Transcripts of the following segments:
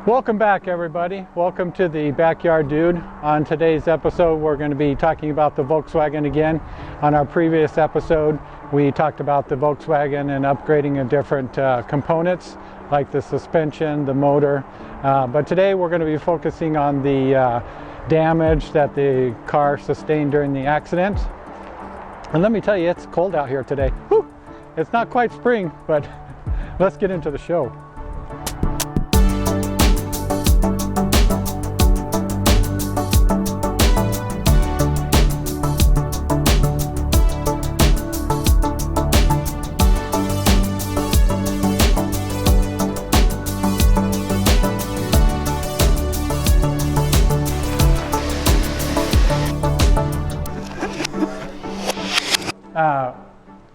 Welcome back, everybody. Welcome to the Backyard Dude. On today's episode, we're going to be talking about the Volkswagen again. On our previous episode, we talked about the Volkswagen and upgrading of different components like the suspension, the motor. But today we're going to be focusing on the damage that the car sustained during the accident. And let me tell you, it's cold out here today. Whew! It's not quite spring, but let's get into the show.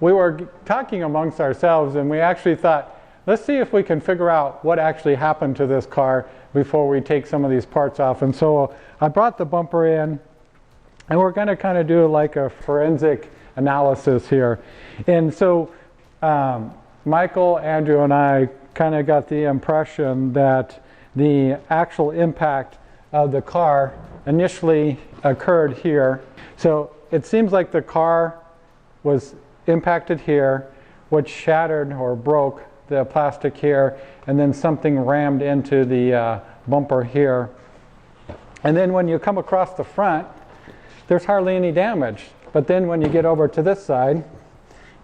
We were talking amongst ourselves, and we actually thought, let's see if we can figure out what actually happened to this car before we take some of these parts off. And so I brought the bumper in, and we're going to kind of do like a forensic analysis here. And so Michael, Andrew, and I kind of got the impression that the actual impact of the car initially occurred here. So it seems like the car was impacted here, which shattered or broke the plastic here, and then something rammed into the bumper here. And then when you come across the front, there's hardly any damage. But then when you get over to this side,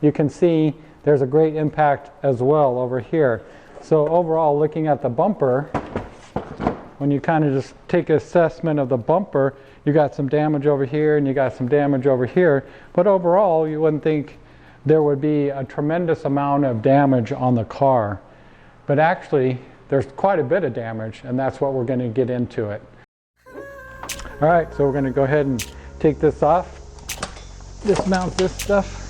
you can see there's a great impact as well over here. So overall, looking at the bumper, when you kind of just take an assessment of the bumper, you got some damage over here and you got some damage over here. But overall, you wouldn't think there would be a tremendous amount of damage on the car. But actually, there's quite a bit of damage, and that's what we're going to get into it. All right, so we're going to go ahead and take this off, dismount this stuff.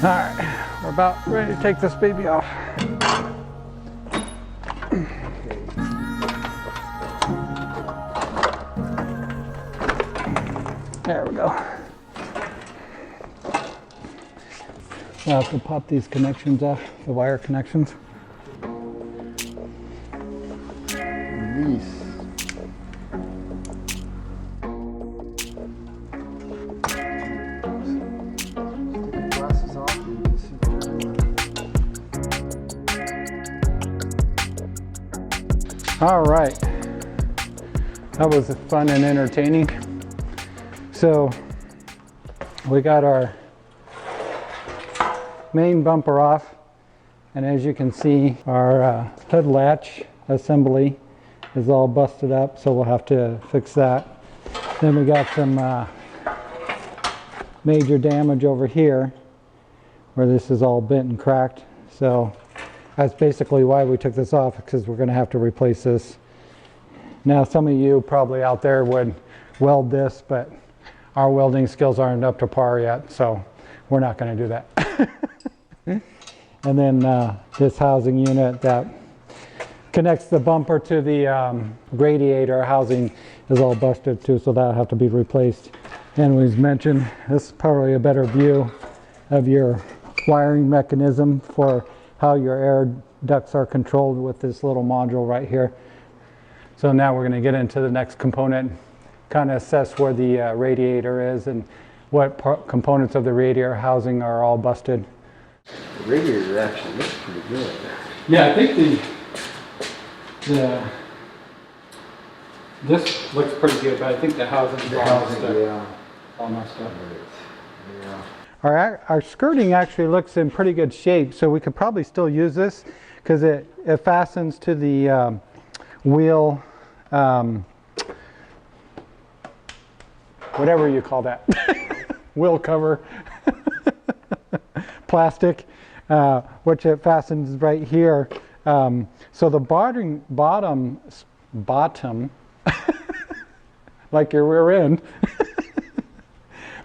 All right, we're about ready to take this baby off. There we go. I'll have to pop these connections off, the wire connections. Release. All right, that was fun and entertaining. So we got our main bumper off, and as you can see, our hood latch assembly is all busted up, so we'll have to fix that. Then we got some major damage over here where this is all bent and cracked. So that's basically why we took this off, because we're going to have to replace this. Now, some of you probably out there would weld this, but our welding skills aren't up to par yet, so we're not going to do that. And then this housing unit that connects the bumper to the radiator housing is all busted too, so that'll have to be replaced. And we've mentioned this is probably a better view of your wiring mechanism for how your air ducts are controlled with this little module right here. So now we're going to get into the next component, kind of assess where the radiator is and what components of the radiator housing are all busted. The radiator actually looks pretty good. Yeah, I think this looks pretty good, but I think the housing's all messed up. Yeah. All messed up. Yeah. Our skirting actually looks in pretty good shape, so we could probably still use this because it fastens to the wheel, whatever you call that, wheel cover, plastic, which it fastens right here. So the bottom, like your rear end,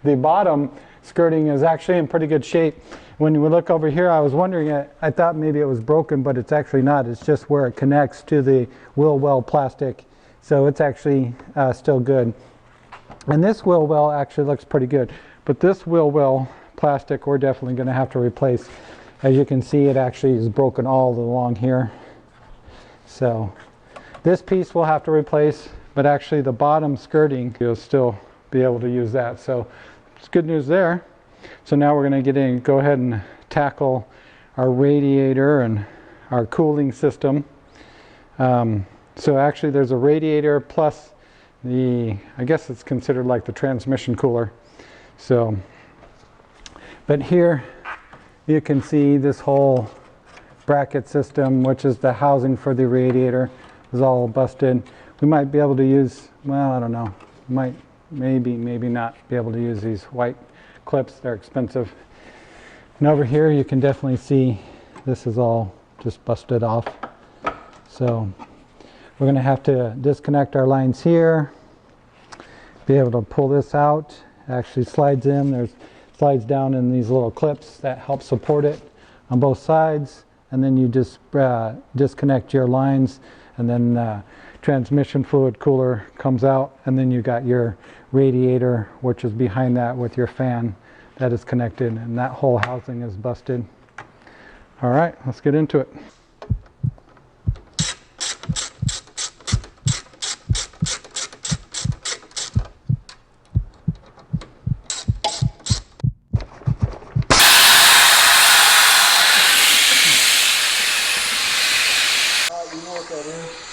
The bottom skirting is actually in pretty good shape. When you look over here, I was wondering, I thought maybe it was broken, but it's actually not. It's just where it connects to the wheel well plastic. So it's actually still good. And this wheel well actually looks pretty good. But this wheel well plastic, we're definitely going to have to replace. As you can see, it actually is broken all along here. So this piece we'll have to replace, but actually the bottom skirting, you'll still be able to use that. So it's good news there. So now we're going to go ahead and tackle our radiator and our cooling system. So actually there's a radiator plus I guess it's considered like the transmission cooler. So, but here you can see this whole bracket system, which is the housing for the radiator, is all busted. We might be able to use, well, I don't know, maybe not be able to use these white clips. They're expensive. And over here you can definitely see this is all just busted off. So we're going to have to disconnect our lines here, be able to pull this out. It actually slides in. There's slides down in these little clips that help support it on both sides, and then you just disconnect your lines, and then transmission fluid cooler comes out, and then you got your radiator, which is behind that with your fan that is connected, and that whole housing is busted. All right, let's get into it.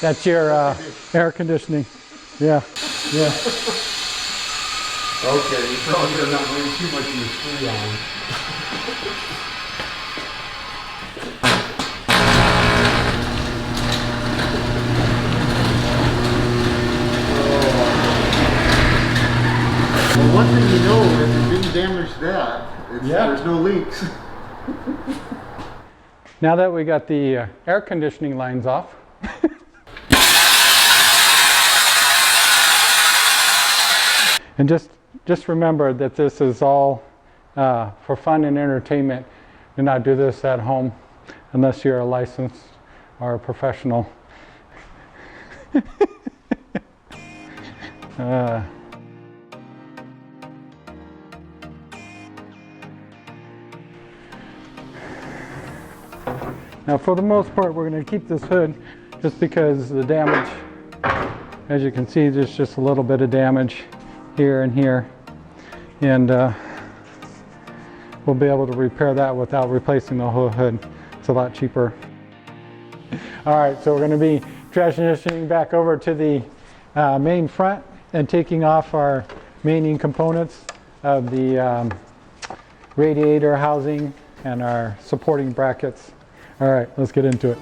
That's your air conditioning. Yeah, yeah. Okay, you probably are not running too much of your free on. Well, one thing you know, if you didn't damage that, there's no leaks. Now that we got the air conditioning lines off, and just remember that this is all for fun and entertainment. Do not do this at home unless you're a licensed or a professional. Now for the most part we're going to keep this hood just because the damage, as you can see, there's just a little bit of damage here and here, and we'll be able to repair that without replacing the whole hood. It's a lot cheaper. All right, so we're going to be transitioning back over to the main front and taking off our main components of the radiator housing and our supporting brackets. All right, let's get into it.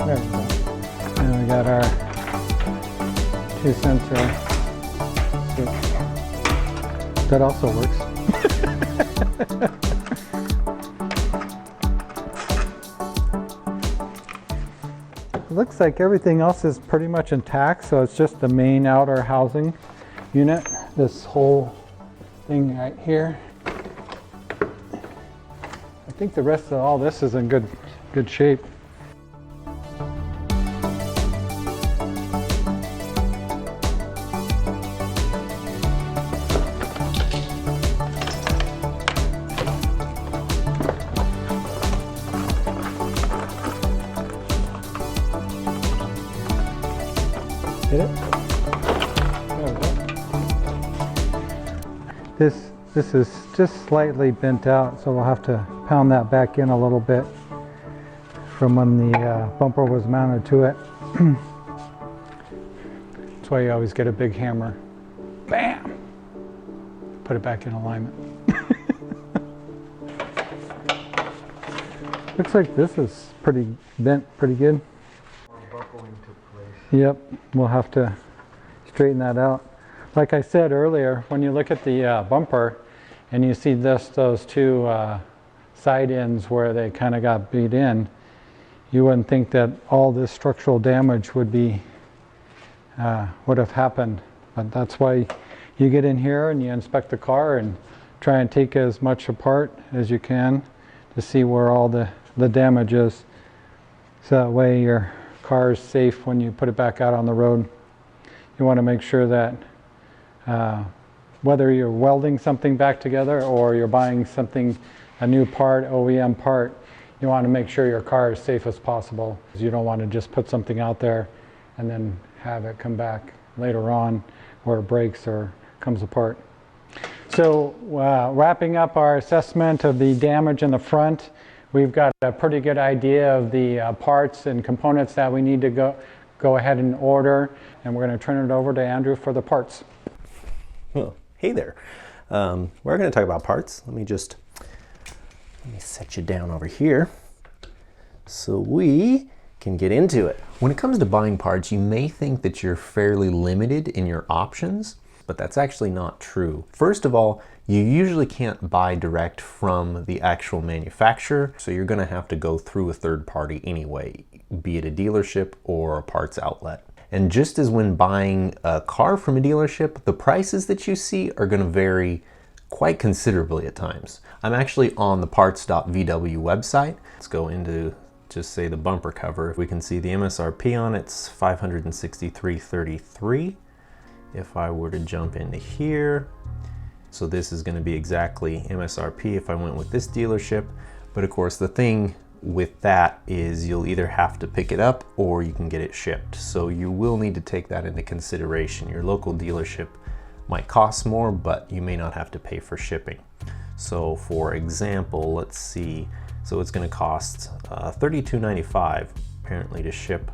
There we go. And we got our 2 sensor. That also works. It looks like everything else is pretty much intact, so it's just the main outer housing unit. This whole thing right here. I think the rest of all this is in good shape. Hit it. There we go. This is just slightly bent out, so we'll have to pound that back in a little bit from when the bumper was mounted to it. That's why you always get a big hammer. Bam! Put it back in alignment. Looks like this is bent pretty good. Buckling took place. Yep, we'll have to straighten that out. Like I said earlier, when you look at the bumper and you see those two side ends where they kind of got beat in, you wouldn't think that all this structural damage would have happened. But that's why You get in here and you inspect the car and try and take as much apart as you can to see where all the damage is. So that way your car is safe when you put it back out on the road. You want to make sure that whether you're welding something back together or you're buying something, a new part, OEM part, you want to make sure your car is safe as possible. You don't want to just put something out there and then have it come back later on where it breaks or comes apart. So wrapping up our assessment of the damage in the front, we've got a pretty good idea of the parts and components that we need to go ahead and order, and we're going to turn it over to Andrew for the parts. Well, hey there. We're going to talk about parts. Let me set you down over here so we can get into it. When it comes to buying parts, you may think that you're fairly limited in your options, but that's actually not true. First of all, you usually can't buy direct from the actual manufacturer, so you're going to have to go through a third party anyway, be it a dealership or a parts outlet. And just as when buying a car from a dealership, the prices that you see are going to vary quite considerably at times. I'm actually on the parts.vw website. Let's go into just say the bumper cover. We can see the MSRP on it's $563.33. If I were to jump into here, so this is going to be exactly MSRP if I went with this dealership. But of course the thing with that is you'll either have to pick it up or you can get it shipped. So you will need to take that into consideration. Your local dealership might cost more, but you may not have to pay for shipping. So for example, let's see, so it's going to cost $32.95 apparently to ship.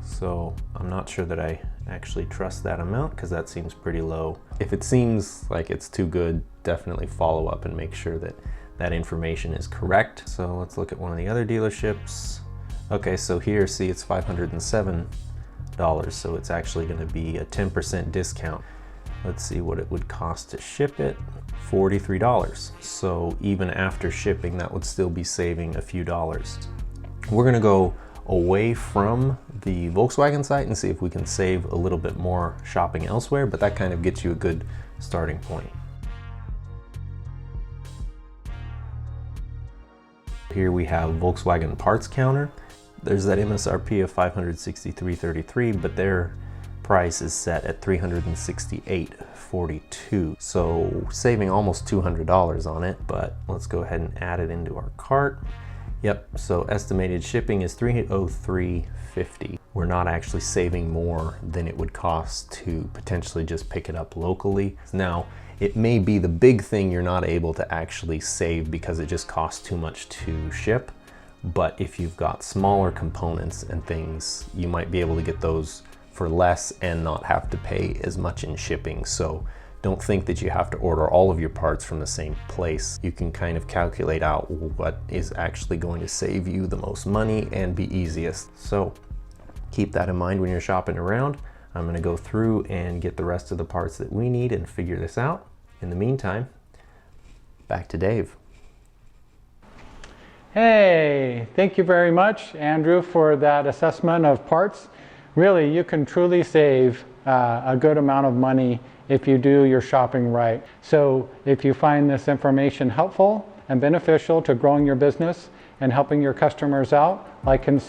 So I'm not sure that I actually trust that amount because that seems pretty low. If it seems like it's too good, definitely follow up and make sure that that information is correct. So let's look at one of the other dealerships. Okay, so here, see, it's $507, so it's actually going to be a 10% discount. Let's see what it would cost to ship it. $43. So even after shipping, that would still be saving a few dollars. We're going to go away from the Volkswagen site and see if we can save a little bit more shopping elsewhere, but that kind of gets you a good starting point. Here we have Volkswagen parts counter. There's that MSRP of $563.33, but their price is set at $368.42. So saving almost $200 on it, but let's go ahead and add it into our cart. Yep, so estimated shipping is $303.50. We're not actually saving more than it would cost to potentially just pick it up locally. Now, it may be the big thing you're not able to actually save because it just costs too much to ship. But if you've got smaller components and things, you might be able to get those for less and not have to pay as much in shipping. So don't think that you have to order all of your parts from the same place. You can kind of calculate out what is actually going to save you the most money and be easiest. So keep that in mind when you're shopping around. I'm going to go through and get the rest of the parts that we need and figure this out. In the meantime, back to Dave. Hey, thank you very much, Andrew, for that assessment of parts. Really, you can truly save a good amount of money if you do your shopping right. So if you find this information helpful and beneficial to growing your business and helping your customers out, like and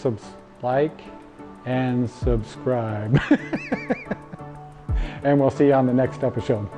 subscribe. And we'll see you on the next episode.